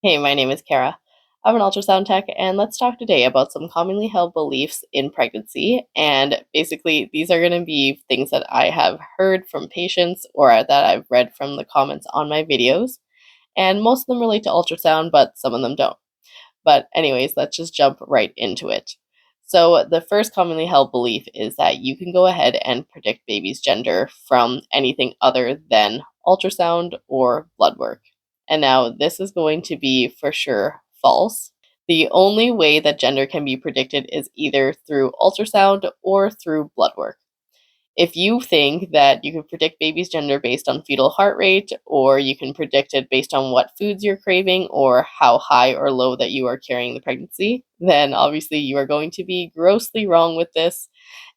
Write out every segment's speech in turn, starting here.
Hey, my name is Kara. I'm an ultrasound tech, and let's talk today about some commonly held beliefs in pregnancy. And basically, these are going to be things that I have heard from patients or that I've read from the comments on my videos. And most of them relate to ultrasound, but some of them don't. But, anyways, let's just jump right into it. So, the first commonly held belief is that you can go ahead and predict baby's gender from anything other than ultrasound or blood work. And now, this is going to be for sure false. The only way that gender can be predicted is either through ultrasound or through blood work. If you think that you can predict baby's gender based on fetal heart rate, or you can predict it based on what foods you're craving, or how high or low that you are carrying the pregnancy, then obviously you are going to be grossly wrong with this.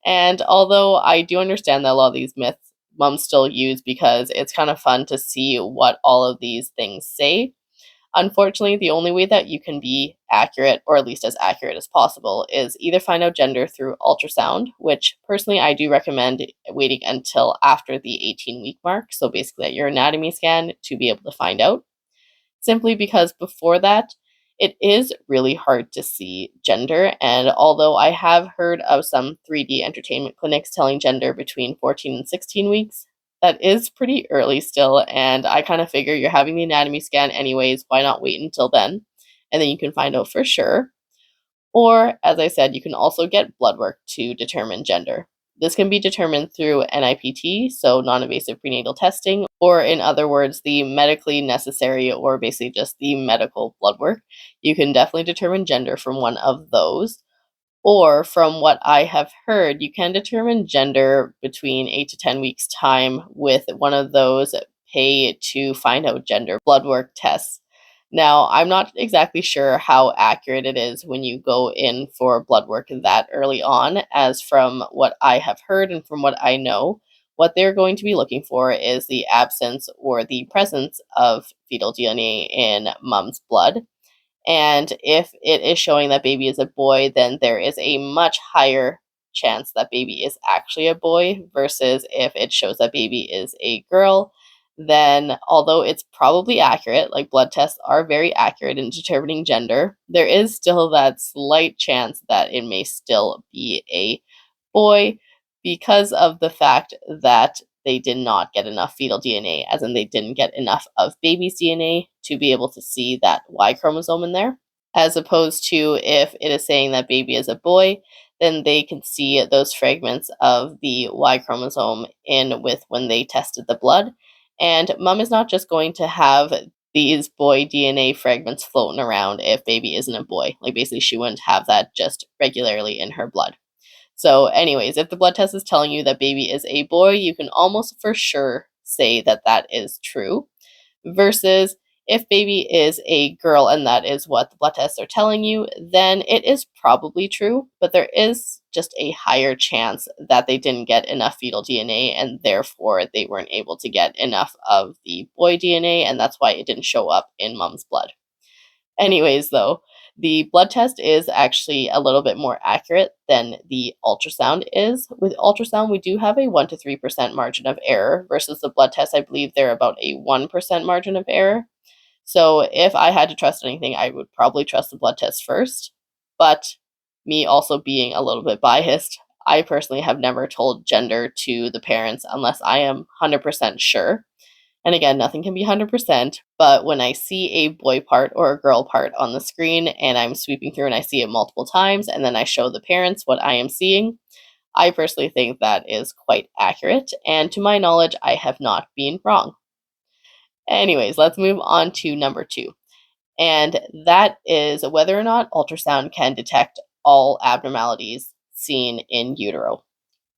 And although I do understand that a lot of these myths moms still use because it's kind of fun to see what all of these things say, unfortunately, the only way that you can be accurate, or at least as accurate as possible, is either find out gender through ultrasound, which personally I do recommend waiting until after the 18-week mark, so basically at your anatomy scan, to be able to find out. Simply because before that, it is really hard to see gender. And although I have heard of some 3D entertainment clinics telling gender between 14 and 16 weeks, that is pretty early still. And I kind of figure you're having the anatomy scan anyways. Why not wait until then? And then you can find out for sure. Or, as I said, you can also get blood work to determine gender. This can be determined through NIPT, so non invasive prenatal testing, or in other words, the medically necessary or basically just the medical blood work. You can definitely determine gender from one of those. Or, from what I have heard, you can determine gender between 8 to 10 weeks' time with one of those pay to find out gender blood work tests. Now, I'm not exactly sure how accurate it is when you go in for blood work that early on, as from what I have heard and from what I know, what they're going to be looking for is the absence or the presence of fetal DNA in mom's blood. And if it is showing that baby is a boy, then there is a much higher chance that baby is actually a boy versus if it shows that baby is a girl, then although it's probably accurate, like blood tests are very accurate in determining gender, there is still that slight chance that it may still be a boy because of the fact that they did not get enough fetal DNA, as in they didn't get enough of baby's DNA to be able to see that Y chromosome in there. As opposed to if it is saying that baby is a boy, then they can see those fragments of the Y chromosome in with when they tested the blood. And mom is not just going to have these boy DNA fragments floating around if baby isn't a boy. Like basically, she wouldn't have that just regularly in her blood. So, anyways, if the blood test is telling you that baby is a boy, you can almost for sure say that that is true. Versus if baby is a girl and that is what the blood tests are telling you, then it is probably true, but there is just a higher chance that they didn't get enough fetal DNA and therefore they weren't able to get enough of the boy DNA, and that's why it didn't show up in mom's blood. Anyways, though, the blood test is actually a little bit more accurate than the ultrasound is. With ultrasound, we do have a 1 to 3% margin of error versus the blood test, I believe they're about a 1% margin of error. So if I had to trust anything, I would probably trust the blood test first. But me also being a little bit biased, I personally have never told gender to the parents unless I am 100% sure. And again, nothing can be 100%, but when I see a boy part or a girl part on the screen and I'm sweeping through and I see it multiple times and then I show the parents what I am seeing, I personally think that is quite accurate. And to my knowledge, I have not been wrong. Anyways, let's move on to number two. And that is whether or not ultrasound can detect all abnormalities seen in utero.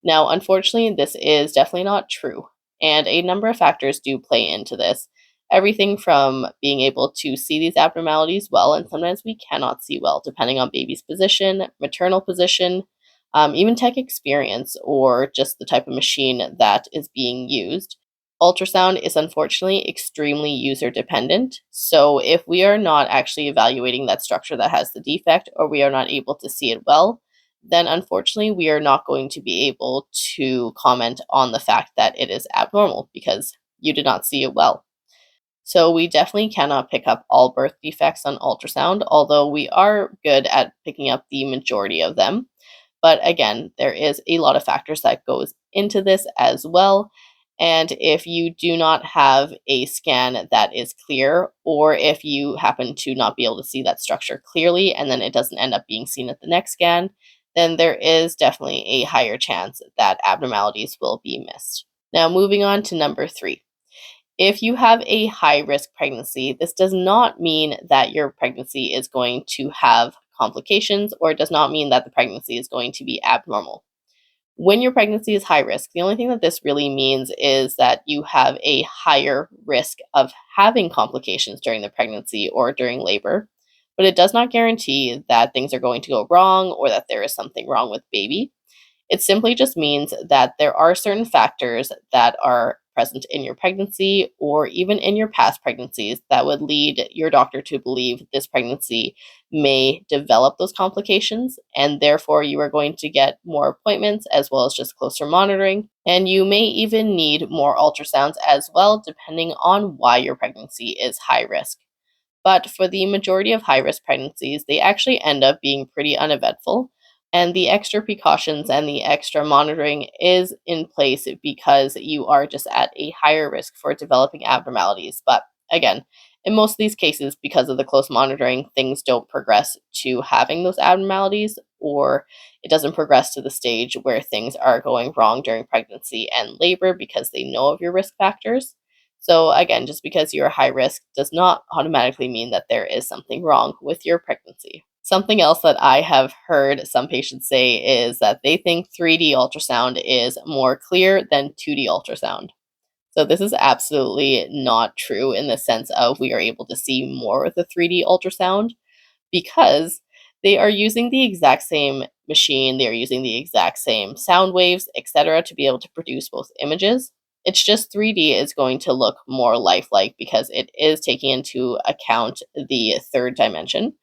Now, unfortunately, this is definitely not true, and a number of factors do play into this. Everything from being able to see these abnormalities well, and sometimes we cannot see well, depending on baby's position, maternal position, even tech experience, or just the type of machine that is being used. Ultrasound is unfortunately extremely user dependent. So, if we are not actually evaluating that structure that has the defect, or we are not able to see it well, then unfortunately we are not going to be able to comment on the fact that it is abnormal because you did not see it well. So we definitely cannot pick up all birth defects on ultrasound, although we are good at picking up the majority of them. But again, there is a lot of factors that goes into this as well. And if you do not have a scan that is clear, or if you happen to not be able to see that structure clearly and then it doesn't end up being seen at the next scan, then there is definitely a higher chance that abnormalities will be missed. Now, moving on to number 3. If you have a high risk pregnancy, this does not mean that your pregnancy is going to have complications, or it does not mean that the pregnancy is going to be abnormal. When your pregnancy is high risk, the only thing that this really means is that you have a higher risk of having complications during the pregnancy or during labor, but it does not guarantee that things are going to go wrong or that there is something wrong with baby. It simply just means that there are certain factors that are present in your pregnancy or even in your past pregnancies that would lead your doctor to believe this pregnancy may develop those complications, and therefore you are going to get more appointments as well as just closer monitoring. And you may even need more ultrasounds as well, depending on why your pregnancy is high risk. But for the majority of high risk pregnancies, they actually end up being pretty uneventful. And the extra precautions and the extra monitoring is in place because you are just at a higher risk for developing abnormalities. But again, in most of these cases, because of the close monitoring, things don't progress to having those abnormalities, or it doesn't progress to the stage where things are going wrong during pregnancy and labor because they know of your risk factors. So, again, just because you're high risk does not automatically mean that there is something wrong with your pregnancy. Something else that I have heard some patients say is that they think 3D ultrasound is more clear than 2D ultrasound. So, this is absolutely not true in the sense of we are able to see more with a 3D ultrasound because they are using the exact same machine, they are using the exact same sound waves, etc., to be able to produce both images. It's just 3D is going to look more lifelike because it is taking into account the third dimension.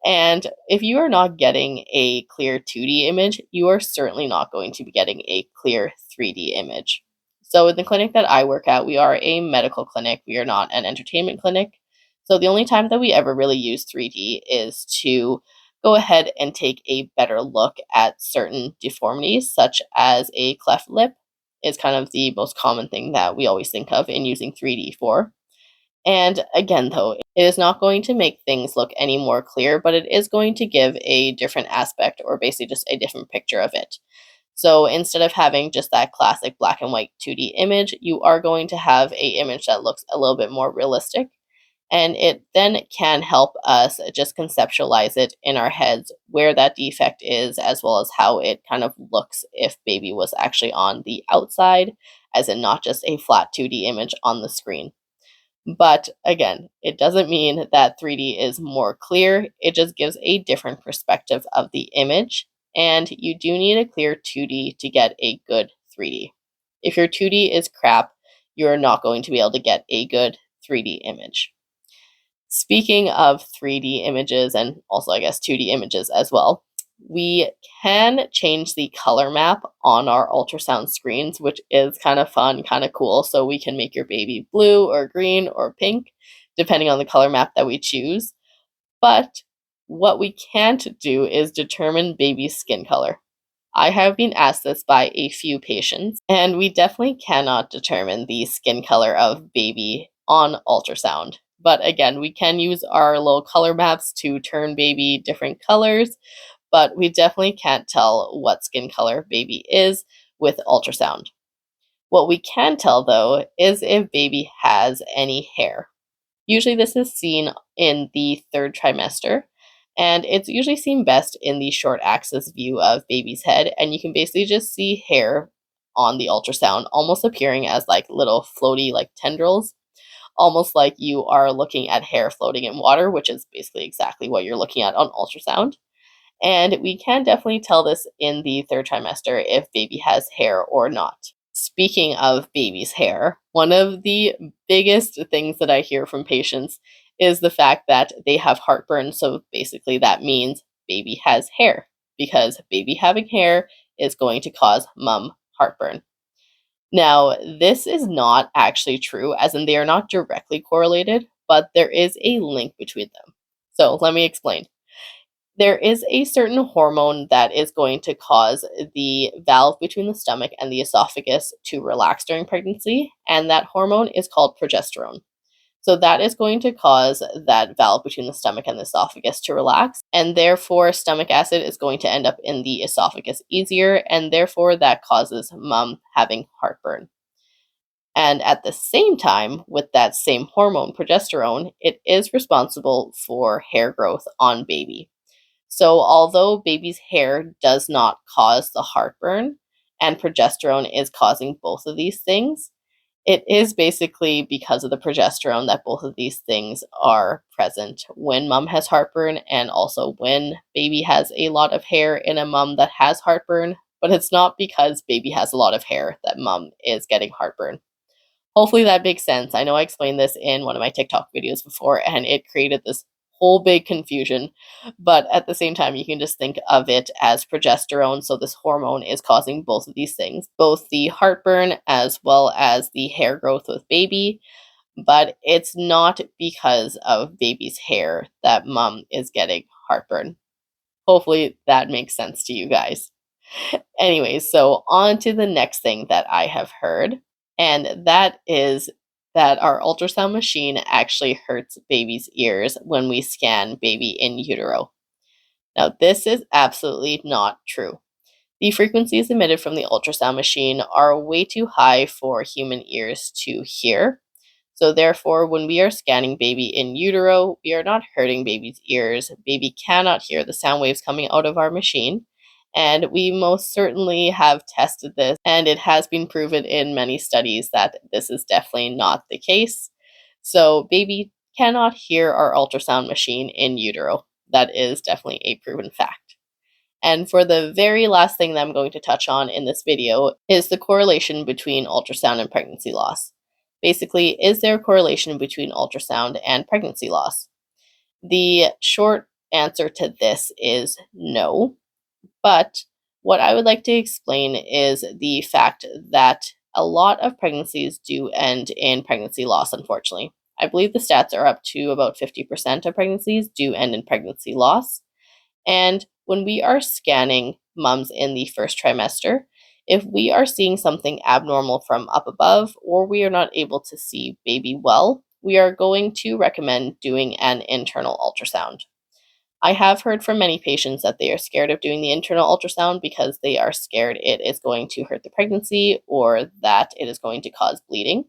And if you are not getting a clear 2D image, you are certainly not going to be getting a clear 3D image. So, in the clinic that I work at, we are a medical clinic, we are not an entertainment clinic. So, the only time that we ever really use 3D is to go ahead and take a better look at certain deformities, such as a cleft lip, is kind of the most common thing that we always think of in using 3D for. And again, though, it is not going to make things look any more clear, but it is going to give a different aspect or basically just a different picture of it. So instead of having just that classic black and white 2D image, you are going to have a image that looks a little bit more realistic. And it then can help us just conceptualize it in our heads where that defect is, as well as how it kind of looks if baby was actually on the outside, as in not just a flat 2D image on the screen. But again, it doesn't mean that 3D is more clear. It just gives a different perspective of the image. And you do need a clear 2D to get a good 3D. If your 2D is crap, you're not going to be able to get a good 3D image. Speaking of 3D images and also, I guess, 2D images as well, we can change the color map on our ultrasound screens, which is kind of fun, kind of cool. So we can make your baby blue or green or pink, depending on the color map that we choose. But what we can't do is determine baby's skin color. I have been asked this by a few patients, and we definitely cannot determine the skin color of baby on ultrasound. But again, we can use our little color maps to turn baby different colors, but we definitely can't tell what skin color baby is with ultrasound. What we can tell though is if baby has any hair. Usually, this is seen in the third trimester, and it's usually seen best in the short axis view of baby's head. And you can basically just see hair on the ultrasound, almost appearing as like little floaty, like tendrils, almost like you are looking at hair floating in water, which is basically exactly what you're looking at on ultrasound. And we can definitely tell this in the third trimester if baby has hair or not. Speaking of baby's hair, one of the biggest things that I hear from patients is the fact that they have heartburn. So basically, that means baby has hair because baby having hair is going to cause mom heartburn. Now, this is not actually true, as in they are not directly correlated, but there is a link between them. So let me explain. There is a certain hormone that is going to cause the valve between the stomach and the esophagus to relax during pregnancy, and that hormone is called progesterone. So that is going to cause that valve between the stomach and the esophagus to relax, and therefore stomach acid is going to end up in the esophagus easier, and therefore that causes mom having heartburn. And at the same time, with that same hormone, progesterone, it is responsible for hair growth on baby. So, although baby's hair does not cause the heartburn, and progesterone is causing both of these things, it is basically because of the progesterone that both of these things are present when mom has heartburn and also when baby has a lot of hair in a mom that has heartburn. But it's not because baby has a lot of hair that mom is getting heartburn. Hopefully that makes sense. I know I explained this in one of my TikTok videos before and it created this whole big confusion. But at the same time, you can just think of it as progesterone. So this hormone is causing both of these things, both the heartburn as well as the hair growth with baby. But it's not because of baby's hair that mom is getting heartburn. Hopefully that makes sense to you guys. Anyways, so on to the next thing that I have heard, and that is that our ultrasound machine actually hurts baby's ears when we scan baby in utero. Now, this is absolutely not true. The frequencies emitted from the ultrasound machine are way too high for human ears to hear. So, therefore, when we are scanning baby in utero, we are not hurting baby's ears. Baby cannot hear the sound waves coming out of our machine. And we most certainly have tested this, and it has been proven in many studies that this is definitely not the case. So, baby cannot hear our ultrasound machine in utero. That is definitely a proven fact. And for the very last thing that I'm going to touch on in this video is the correlation between ultrasound and pregnancy loss. Basically, is there a correlation between ultrasound and pregnancy loss? The short answer to this is no. But what I would like to explain is the fact that a lot of pregnancies do end in pregnancy loss, unfortunately. I believe the stats are up to about 50% of pregnancies do end in pregnancy loss. And when we are scanning mums in the first trimester, if we are seeing something abnormal from up above or we are not able to see baby well, we are going to recommend doing an internal ultrasound. I have heard from many patients that they are scared of doing the internal ultrasound because they are scared it is going to hurt the pregnancy or that it is going to cause bleeding,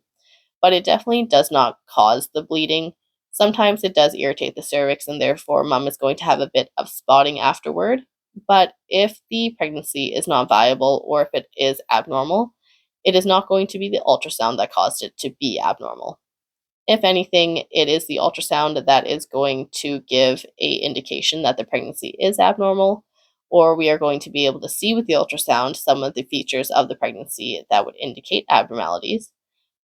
but it definitely does not cause the bleeding. Sometimes it does irritate the cervix, and therefore, mom is going to have a bit of spotting afterward. But if the pregnancy is not viable or if it is abnormal, it is not going to be the ultrasound that caused it to be abnormal. If anything, it is the ultrasound that is going to give a indication that the pregnancy is abnormal, or we are going to be able to see with the ultrasound some of the features of the pregnancy that would indicate abnormalities.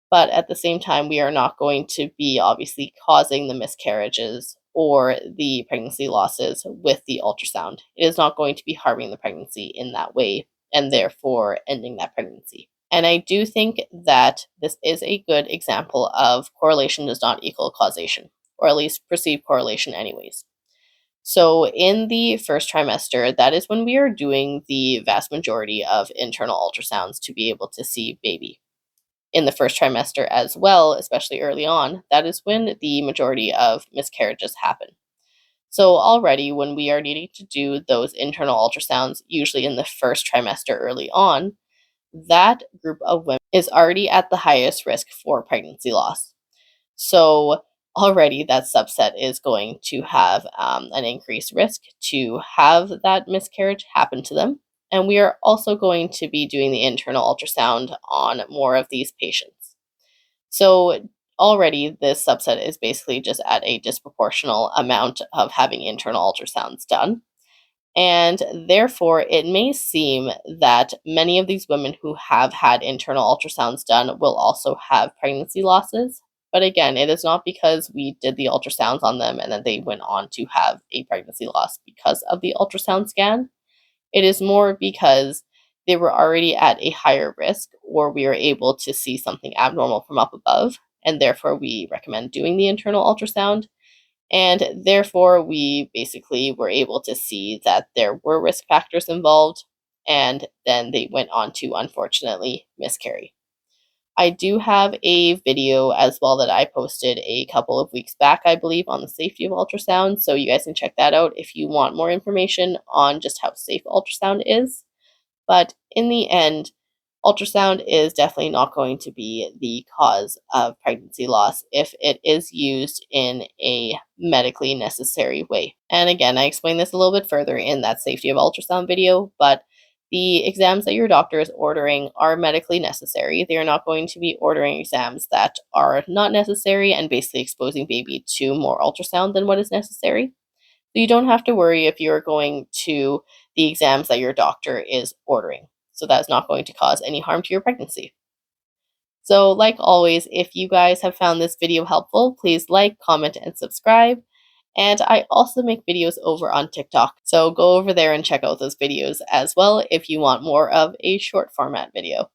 But at the same time, we are not going to be obviously causing the miscarriages or the pregnancy losses with the ultrasound. It is not going to be harming the pregnancy in that way and therefore ending that pregnancy. And I do think that this is a good example of correlation does not equal causation, or at least perceived correlation, anyways. So, in the first trimester, that is when we are doing the vast majority of internal ultrasounds to be able to see baby. In the first trimester as well, especially early on, that is when the majority of miscarriages happen. So, already when we are needing to do those internal ultrasounds, usually in the first trimester early on, that group of women is already at the highest risk for pregnancy loss. So, already that subset is going to have an increased risk to have that miscarriage happen to them. And we are also going to be doing the internal ultrasound on more of these patients. So, already this subset is basically just at a disproportional amount of having internal ultrasounds done. And therefore, it may seem that many of these women who have had internal ultrasounds done will also have pregnancy losses. But again, it is not because we did the ultrasounds on them and then they went on to have a pregnancy loss because of the ultrasound scan. It is more because they were already at a higher risk, or we were able to see something abnormal from up above, and therefore we recommend doing the internal ultrasound. And therefore, we basically were able to see that there were risk factors involved, and then they went on to unfortunately miscarry. I do have a video as well that I posted a couple of weeks back, I believe, on the safety of ultrasound. So you guys can check that out if you want more information on just how safe ultrasound is. But in the end, ultrasound is definitely not going to be the cause of pregnancy loss if it is used in a medically necessary way. And again, I explained this a little bit further in that safety of ultrasound video, but the exams that your doctor is ordering are medically necessary. They are not going to be ordering exams that are not necessary and basically exposing baby to more ultrasound than what is necessary. So you don't have to worry if you're going to the exams that your doctor is ordering. So that's not going to cause any harm to your pregnancy. So, like always, if you guys have found this video helpful, please like, comment, and subscribe. And I also make videos over on TikTok. So go over there and check out those videos as well if you want more of a short format video.